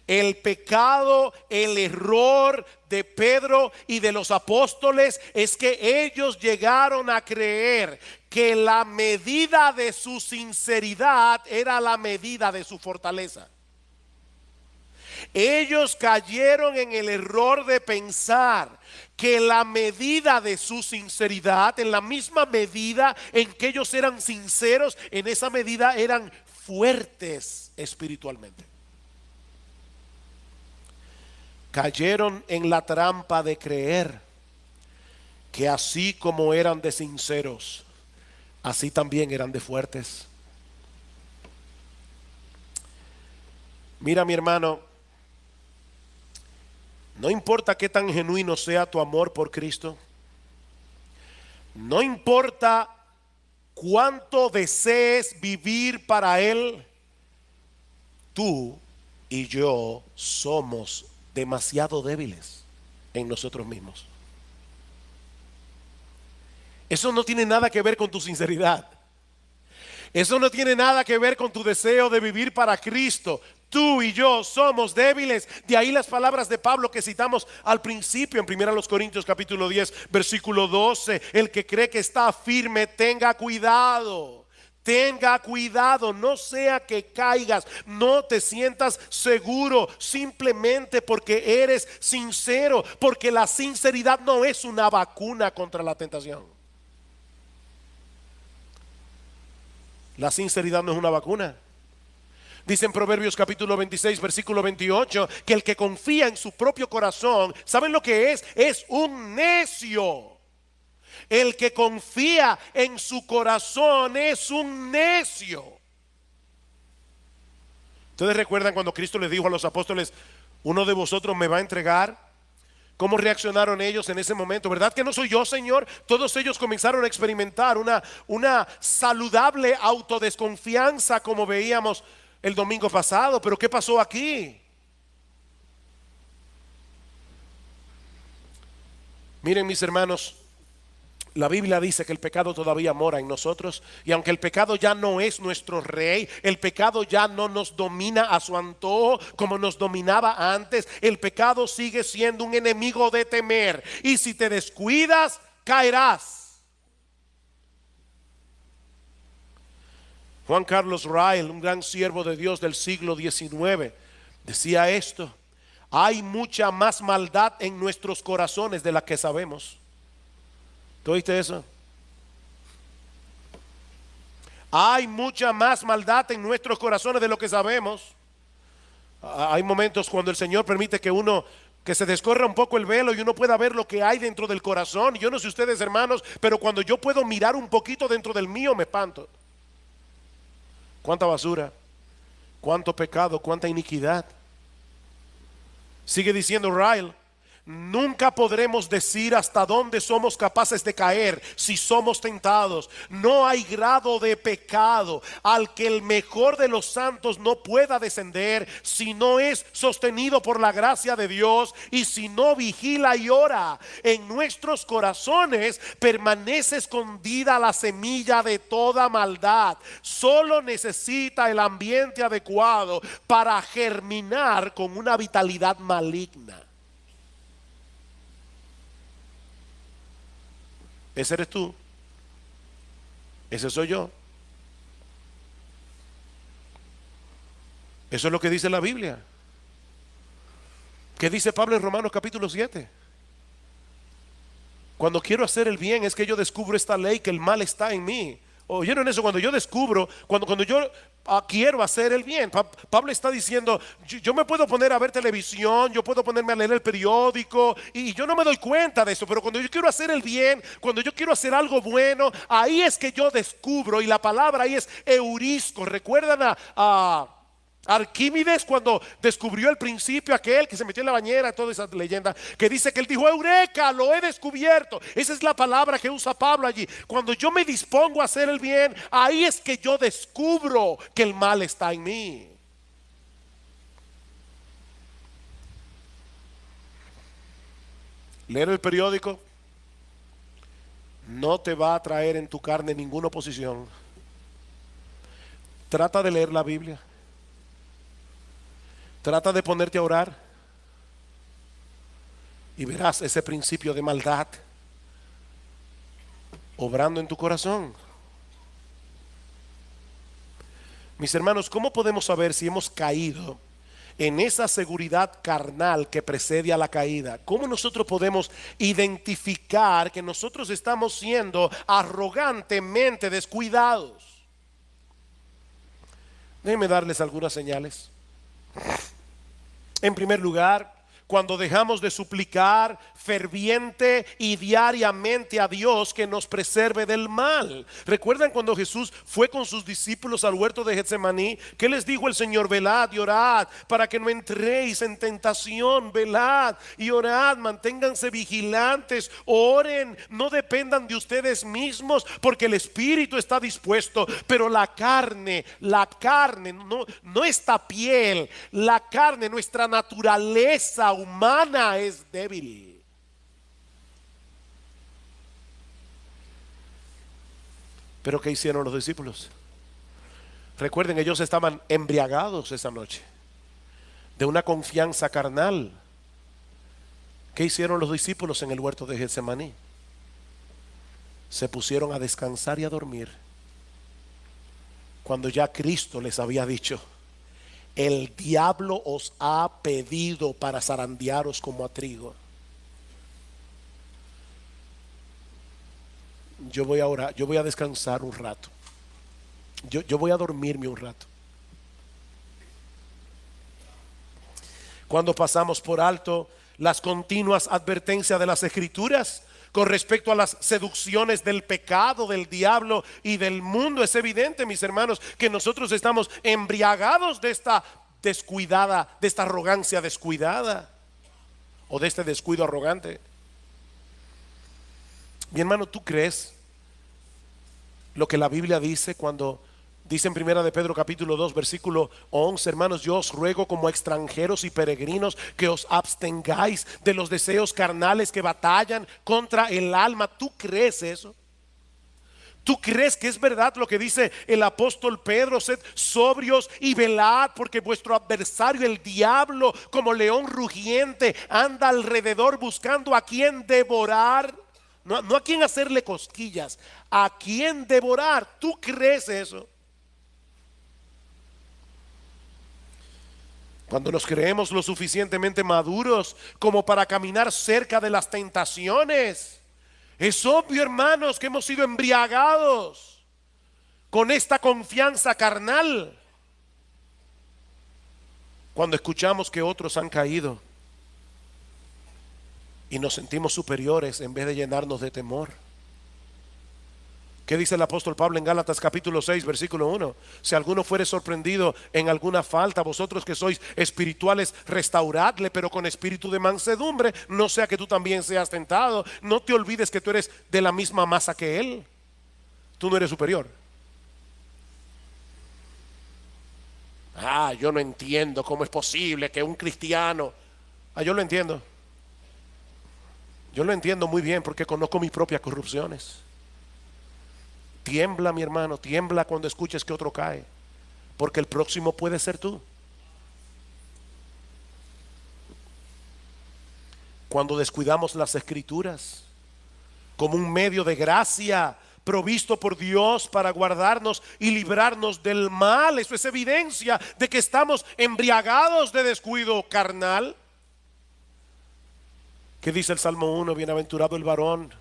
el pecado, el error de Pedro y de los apóstoles es que ellos llegaron a creer que la medida de su sinceridad era la medida de su fortaleza. Ellos cayeron en el error de pensar que la medida de su sinceridad, en la misma medida en que ellos eran sinceros, en esa medida eran fuertes espiritualmente. Cayeron en la trampa de creer que así como eran de sinceros, así también eran de fuertes. Mira, mi hermano, no importa qué tan genuino sea tu amor por Cristo, no importa cuánto desees vivir para Él, tú y yo somos demasiado débiles en nosotros mismos. Eso no tiene nada que ver con tu sinceridad. Eso no tiene nada que ver con tu deseo de vivir para Cristo. Tú y yo somos débiles. De ahí las palabras de Pablo que citamos al principio en 1 Corintios capítulo 10 versículo 12. El que cree que está firme, tenga cuidado. Tenga cuidado, no sea que caigas, no te sientas seguro simplemente porque eres sincero, porque la sinceridad no es una vacuna contra la tentación. La sinceridad no es una vacuna. Dice en Proverbios capítulo 26 versículo 28 que el que confía en su propio corazón, ¿saben lo que es? Es un necio. El que confía en su corazón es un necio. ¿Ustedes recuerdan cuando Cristo les dijo a los apóstoles, uno de vosotros me va a entregar? ¿Cómo reaccionaron ellos en ese momento? ¿Verdad que no soy yo, Señor? Todos ellos comenzaron a experimentar una saludable autodesconfianza, como veíamos el domingo pasado. Pero ¿qué pasó aquí? Miren, mis hermanos, la Biblia dice que el pecado todavía mora en nosotros, y aunque el pecado ya no es nuestro rey, el pecado ya no nos domina a su antojo como nos dominaba antes. El pecado sigue siendo un enemigo de temer, y si te descuidas, caerás. Juan Carlos Rael, un gran siervo de Dios del siglo XIX, decía esto: hay mucha más maldad en nuestros corazones de la que sabemos. ¿Tú oíste eso? Hay mucha más maldad en nuestros corazones de lo que sabemos. Hay momentos cuando el Señor permite que se descorra un poco el velo y uno pueda ver lo que hay dentro del corazón. Yo no sé ustedes, hermanos, pero cuando yo puedo mirar un poquito dentro del mío, me espanto. Cuánta basura, cuánto pecado, cuánta iniquidad. Sigue diciendo Ryle: nunca podremos decir hasta dónde somos capaces de caer si somos tentados. No hay grado de pecado al que el mejor de los santos no pueda descender si no es sostenido por la gracia de Dios y si no vigila y ora. En nuestros corazones permanece escondida la semilla de toda maldad. Solo necesita el ambiente adecuado para germinar con una vitalidad maligna. Ese eres tú. Ese soy yo. Eso es lo que dice la Biblia. ¿Qué dice Pablo en Romanos capítulo 7? Cuando quiero hacer el bien es que yo descubro esta ley, que el mal está en mí. ¿Oyeron eso? Cuando yo descubro, cuando yo quiero hacer el bien. Pablo está diciendo, yo me puedo poner a ver televisión, yo puedo ponerme a leer el periódico y yo no me doy cuenta de eso, pero cuando yo quiero hacer el bien, cuando yo quiero hacer algo bueno, ahí es que yo descubro, y la palabra ahí es eurisco. ¿Recuerdan a Arquímedes cuando descubrió el principio aquel que se metió en la bañera? Toda esa leyenda que dice que él dijo: eureka, lo he descubierto. Esa es la palabra que usa Pablo allí. Cuando yo me dispongo a hacer el bien, ahí es que yo descubro que el mal está en mí. Leer el periódico no te va a traer en tu carne ninguna oposición. Trata de leer la Biblia. Trata de ponerte a orar y verás ese principio de maldad obrando en tu corazón. Mis hermanos, ¿cómo podemos saber si hemos caído en esa seguridad carnal que precede a la caída? ¿Cómo nosotros podemos identificar que nosotros estamos siendo arrogantemente descuidados? Déjenme darles algunas señales. En primer lugar, cuando dejamos de suplicar ferviente y diariamente a Dios que nos preserve del mal. ¿Recuerdan cuando Jesús fue con sus discípulos al huerto de Getsemaní? ¿Qué les dijo el Señor? Velad y orad para que no entréis en tentación. Velad y orad, manténganse vigilantes, oren, no dependan de ustedes mismos, porque el espíritu está dispuesto, pero la carne, no esta piel, la carne, nuestra naturaleza humana es débil. Pero ¿qué hicieron los discípulos? Recuerden, ellos estaban embriagados esa noche de una confianza carnal. ¿Qué hicieron los discípulos en el huerto de Getsemaní? Se pusieron a descansar y a dormir, cuando ya Cristo les había dicho: el diablo os ha pedido para zarandearos como a trigo. Yo voy a orar, yo voy a descansar un rato. Yo voy a dormirme un rato. Cuando pasamos por alto las continuas advertencias de las Escrituras con respecto a las seducciones del pecado, del diablo y del mundo, es evidente, mis hermanos, que nosotros estamos embriagados de esta descuidada, de esta arrogancia descuidada, o de este descuido arrogante. Mi hermano, ¿tú crees lo que la Biblia dice cuando dice en primera de Pedro capítulo 2 versículo 11? Hermanos, yo os ruego como extranjeros y peregrinos que os abstengáis de los deseos carnales que batallan contra el alma. ¿Tú crees eso? ¿Tú crees que es verdad lo que dice el apóstol Pedro? Sed sobrios y velad, porque vuestro adversario el diablo, como león rugiente, anda alrededor buscando a quien devorar. No a quien hacerle cosquillas, a quien devorar. ¿Tú crees eso? Cuando nos creemos lo suficientemente maduros como para caminar cerca de las tentaciones, es obvio, hermanos, que hemos sido embriagados con esta confianza carnal. Cuando escuchamos que otros han caído y nos sentimos superiores en vez de llenarnos de temor. ¿Qué dice el apóstol Pablo en Gálatas capítulo 6 versículo 1? Si alguno fuere sorprendido en alguna falta, vosotros que sois espirituales, restauradle, pero con espíritu de mansedumbre, no sea que tú también seas tentado. No te olvides que tú eres de la misma masa que él. Tú no eres superior. Yo no entiendo cómo es posible que un cristiano. Yo lo entiendo. Yo lo entiendo muy bien porque conozco mis propias corrupciones. Tiembla, mi hermano, tiembla cuando escuches que otro cae, porque el próximo puede ser tú. Cuando descuidamos las Escrituras como un medio de gracia provisto por Dios para guardarnos y librarnos del mal. Eso es evidencia de que estamos embriagados de descuido carnal. ¿Qué dice el Salmo 1? Bienaventurado el varón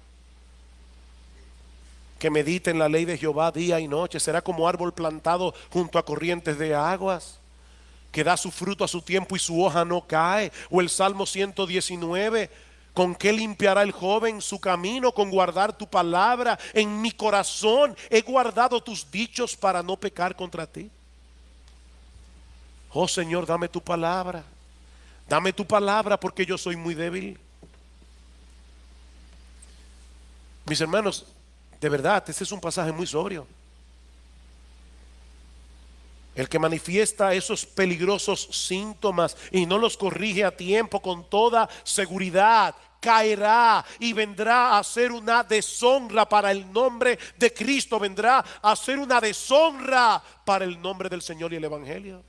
que medita en la ley de Jehová día y noche. Será como árbol plantado junto a corrientes de aguas, que da su fruto a su tiempo y su hoja no cae. O el Salmo 119: ¿con qué limpiará el joven su camino? Con guardar tu palabra. En mi corazón he guardado tus dichos para no pecar contra ti. Oh Señor, dame tu palabra. Dame tu palabra porque yo soy muy débil. Mis hermanos, de verdad, este es un pasaje muy sobrio. El que manifiesta esos peligrosos síntomas y no los corrige a tiempo, con toda seguridad caerá y vendrá a ser una deshonra para el nombre de Cristo. Vendrá a ser una deshonra para el nombre del Señor y el Evangelio.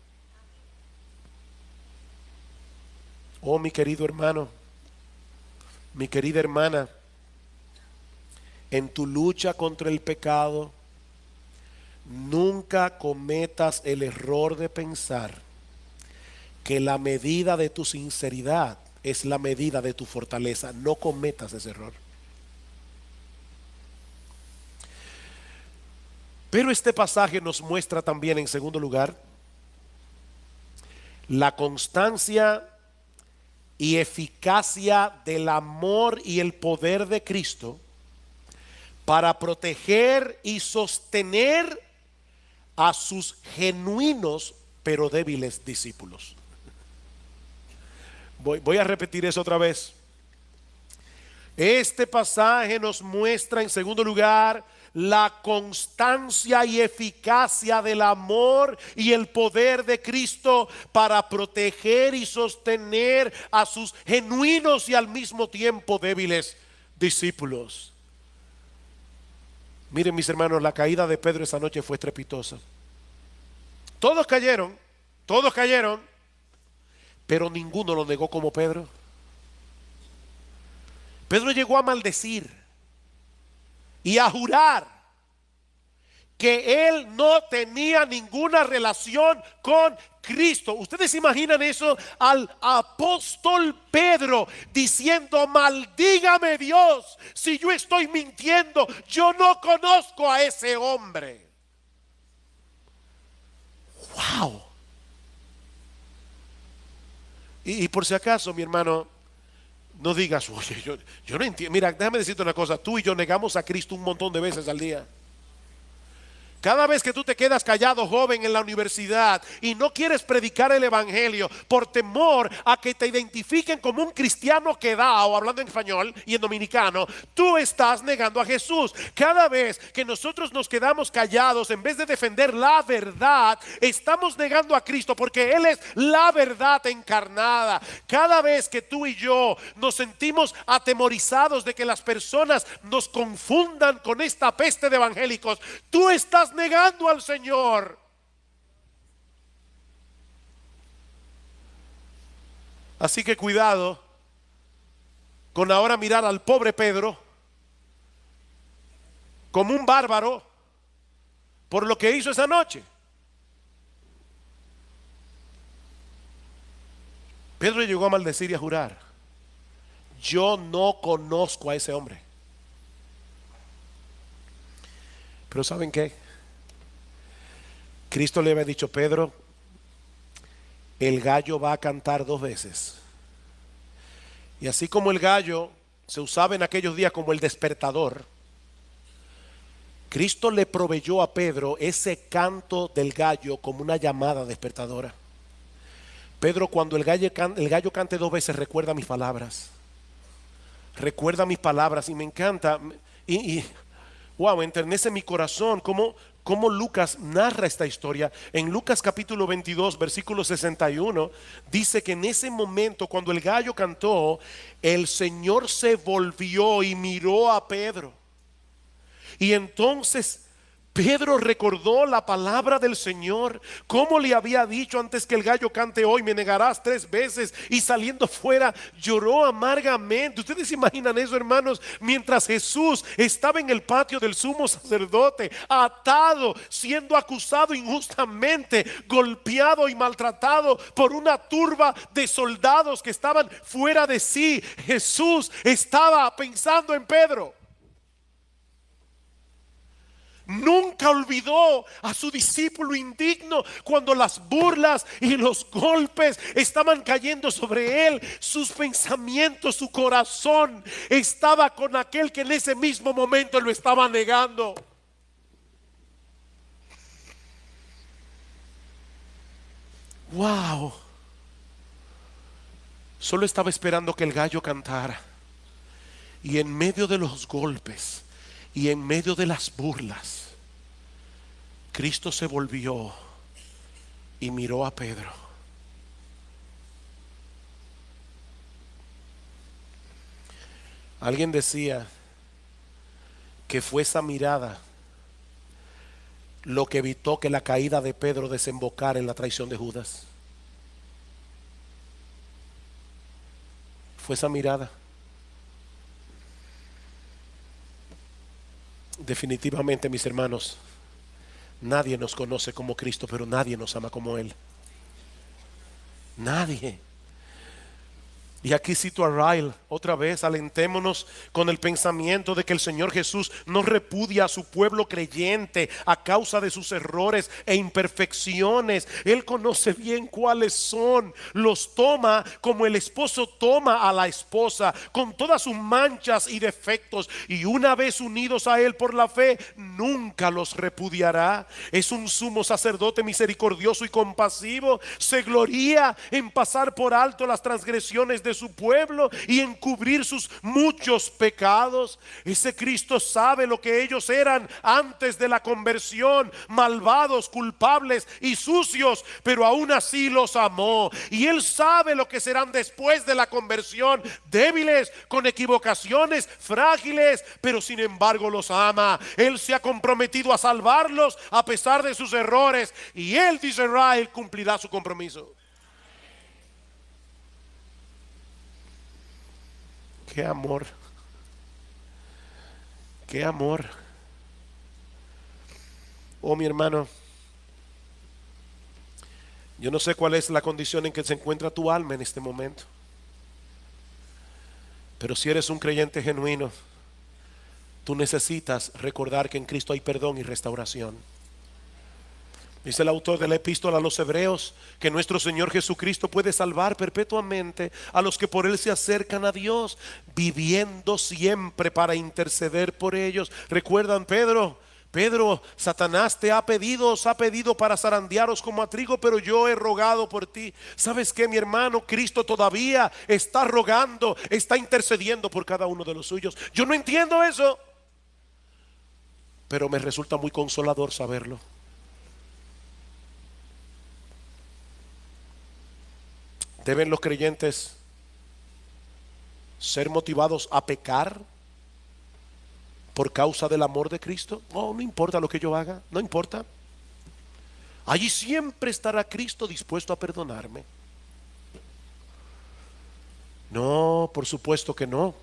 Oh, mi querido hermano, mi querida hermana, en tu lucha contra el pecado, nunca cometas el error de pensar que la medida de tu sinceridad es la medida de tu fortaleza. No cometas ese error. Pero este pasaje nos muestra también, en segundo lugar, la constancia y eficacia del amor y el poder de Cristo para proteger y sostener a sus genuinos pero débiles discípulos. Voy a repetir eso otra vez. Este pasaje nos muestra, en segundo lugar, la constancia y eficacia del amor y el poder de Cristo para proteger y sostener a sus genuinos y al mismo tiempo débiles discípulos. Miren, mis hermanos, la caída de Pedro esa noche fue estrepitosa. Todos cayeron, pero ninguno lo negó como Pedro. Pedro llegó a maldecir y a jurar que él no tenía ninguna relación con Cristo. ¿Ustedes imaginan eso? Al apóstol Pedro diciendo: maldígame Dios si yo estoy mintiendo, yo no conozco a ese hombre. Wow. Y por si acaso, mi hermano, no digas: oye, yo no entiendo. Mira, déjame decirte una cosa. Tú y yo negamos a Cristo un montón de veces al día. Cada vez que tú te quedas callado, joven, en la universidad y no quieres predicar el evangelio por temor a que te identifiquen como un cristiano quedado, hablando en español y en dominicano, tú estás negando a Jesús. Cada vez que nosotros nos quedamos callados, en vez de defender la verdad, estamos negando a Cristo, porque Él es la verdad encarnada. Cada vez que tú y yo nos sentimos atemorizados de que las personas nos confundan con esta peste de evangélicos, tú estás negando al Señor. Así que cuidado con ahora mirar al pobre Pedro como un bárbaro por lo que hizo esa noche. Pedro llegó a maldecir y a jurar: yo no conozco a ese hombre. Pero ¿saben qué? Cristo le había dicho: Pedro, el gallo va a cantar 2 veces. Y así como el gallo se usaba en aquellos días como el despertador, Cristo le proveyó a Pedro ese canto del gallo como una llamada despertadora. Pedro, cuando el gallo cante 2 veces, recuerda mis palabras. Recuerda mis palabras. Y me encanta. Wow, enternece mi corazón cómo Lucas narra esta historia. En Lucas capítulo 22, versículo 61, dice que en ese momento, cuando el gallo cantó, el Señor se volvió y miró a Pedro. Y entonces Pedro recordó la palabra del Señor, como le había dicho: antes que el gallo cante hoy me negarás 3 veces. Y saliendo fuera lloró amargamente. ¿Ustedes se imaginan eso, hermanos? Mientras Jesús estaba en el patio del sumo sacerdote, atado, siendo acusado injustamente, golpeado y maltratado por una turba de soldados que estaban fuera de sí, Jesús estaba pensando en Pedro. Nunca olvidó a su discípulo indigno cuando las burlas y los golpes estaban cayendo sobre él. Sus pensamientos, su corazón estaba con aquel que en ese mismo momento lo estaba negando. Wow. Solo estaba esperando que el gallo cantara. Y en medio de los golpes y en medio de las burlas, Cristo se volvió y miró a Pedro. Alguien decía que fue esa mirada lo que evitó que la caída de Pedro desembocara en la traición de Judas. Fue esa mirada. Definitivamente, mis hermanos, nadie nos conoce como Cristo, pero nadie nos ama como Él. Nadie. Y aquí cito a Ryle otra vez: alentémonos con el pensamiento de que el Señor Jesús no repudia a su pueblo creyente a causa de sus errores e imperfecciones. Él conoce bien cuáles son, los toma como el esposo toma a la esposa, con todas sus manchas y defectos, y una vez unidos a Él por la fe, nunca los repudiará. Es un sumo sacerdote misericordioso y compasivo. Se gloría en pasar por alto las transgresiones de su pueblo y encubrir sus muchos pecados. Ese Cristo sabe lo que ellos eran antes de la conversión: malvados, culpables y sucios, pero aún así los amó. Y Él sabe lo que serán después de la conversión: débiles, con equivocaciones, frágiles, pero sin embargo los ama. Él se ha comprometido a salvarlos a pesar de sus errores, y Él, dice Israel, cumplirá su compromiso. Qué amor, qué amor. Oh, mi hermano, yo no sé cuál es la condición en que se encuentra tu alma en este momento, pero si eres un creyente genuino, tú necesitas recordar que en Cristo hay perdón y restauración. Dice el autor de la epístola a los Hebreos que nuestro Señor Jesucristo puede salvar perpetuamente a los que por Él se acercan a Dios, viviendo siempre para interceder por ellos. ¿Recuerdan Pedro, Satanás te ha pedido, os ha pedido para zarandearos como a trigo, pero yo he rogado por ti? ¿Sabes qué, mi hermano? Cristo todavía está rogando, está intercediendo por cada uno de los suyos. Yo no entiendo eso, pero me resulta muy consolador saberlo. ¿Deben los creyentes ser motivados a pecar por causa del amor de Cristo? No, no importa lo que yo haga, no importa. Allí siempre estará Cristo dispuesto a perdonarme. No, por supuesto que no.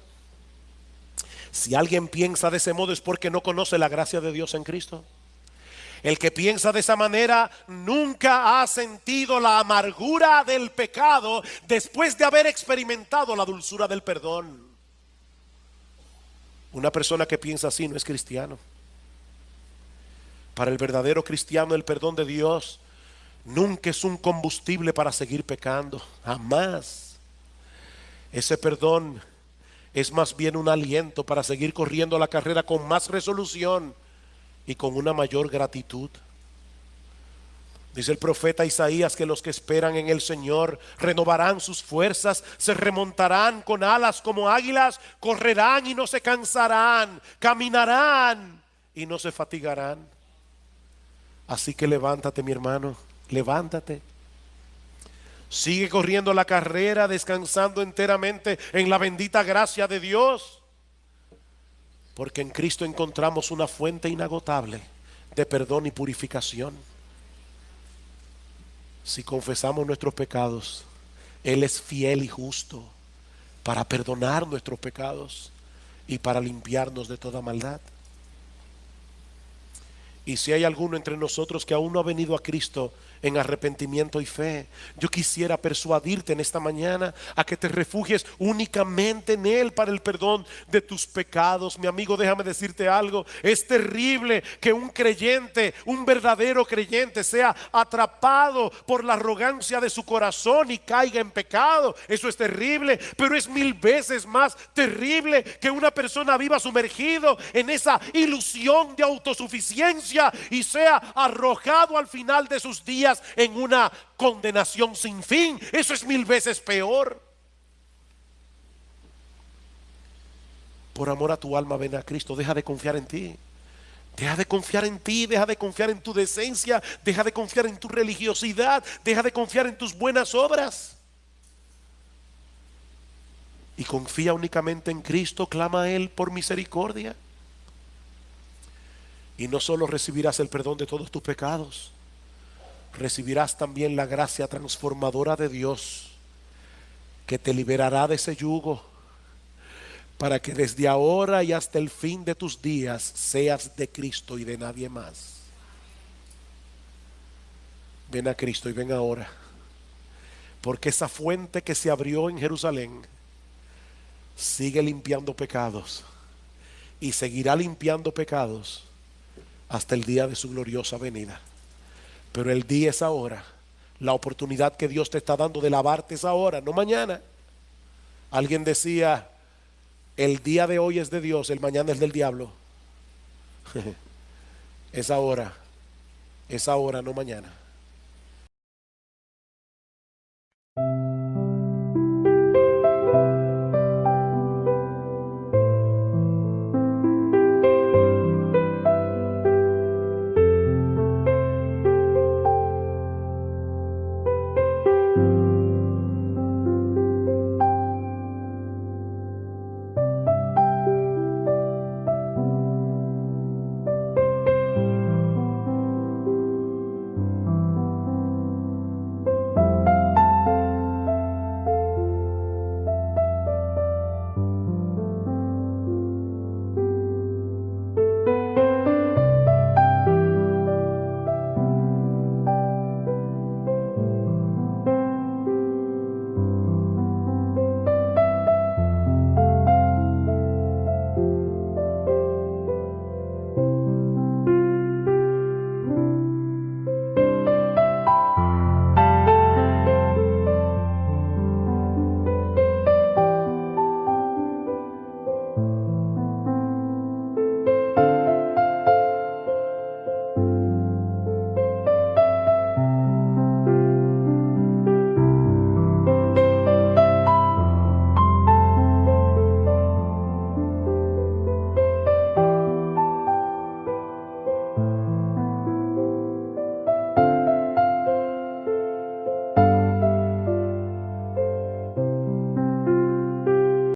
Si alguien piensa de ese modo es porque no conoce la gracia de Dios en Cristo. El que piensa de esa manera nunca ha sentido la amargura del pecado después de haber experimentado la dulzura del perdón. Una persona que piensa así no es cristiano. Para el verdadero cristiano, el perdón de Dios nunca es un combustible para seguir pecando, jamás. Ese perdón es más bien un aliento para seguir corriendo la carrera con más resolución y con una mayor gratitud. Dice el profeta Isaías que los que esperan en el Señor renovarán sus fuerzas, se remontarán con alas como águilas, correrán y no se cansarán, caminarán y no se fatigarán. Así que levántate, mi hermano, levántate. Sigue corriendo la carrera, descansando enteramente en la bendita gracia de Dios, porque en Cristo encontramos una fuente inagotable de perdón y purificación. Si confesamos nuestros pecados, Él es fiel y justo para perdonar nuestros pecados y para limpiarnos de toda maldad. Y si hay alguno entre nosotros que aún no ha venido a Cristo en arrepentimiento y fe, yo quisiera persuadirte en esta mañana a que te refugies únicamente en Él para el perdón de tus pecados. Mi amigo, déjame decirte algo: es terrible que un creyente, un verdadero creyente, sea atrapado por la arrogancia de su corazón y caiga en pecado. Eso es terrible, pero es 1000 veces más terrible que una persona viva sumergido en esa ilusión de autosuficiencia y sea arrojado al final de sus días en una condenación sin fin. Eso es 1000 veces peor. Por amor a tu alma, ven a Cristo. Deja de confiar en ti. Deja de confiar en ti, deja de confiar en tu decencia, deja de confiar en tu religiosidad, deja de confiar en tus buenas obras. Y confía únicamente en Cristo, clama a Él por misericordia. Y no solo recibirás el perdón de todos tus pecados, recibirás también la gracia transformadora de Dios, que te liberará de ese yugo, para que desde ahora y hasta el fin de tus días seas de Cristo y de nadie más. Ven a Cristo y ven ahora, porque esa fuente que se abrió en Jerusalén sigue limpiando pecados y seguirá limpiando pecados hasta el día de su gloriosa venida. Pero el día es ahora. La oportunidad que Dios te está dando de lavarte es ahora, no mañana. Alguien decía: el día de hoy es de Dios, el mañana es del diablo. Es ahora, no mañana.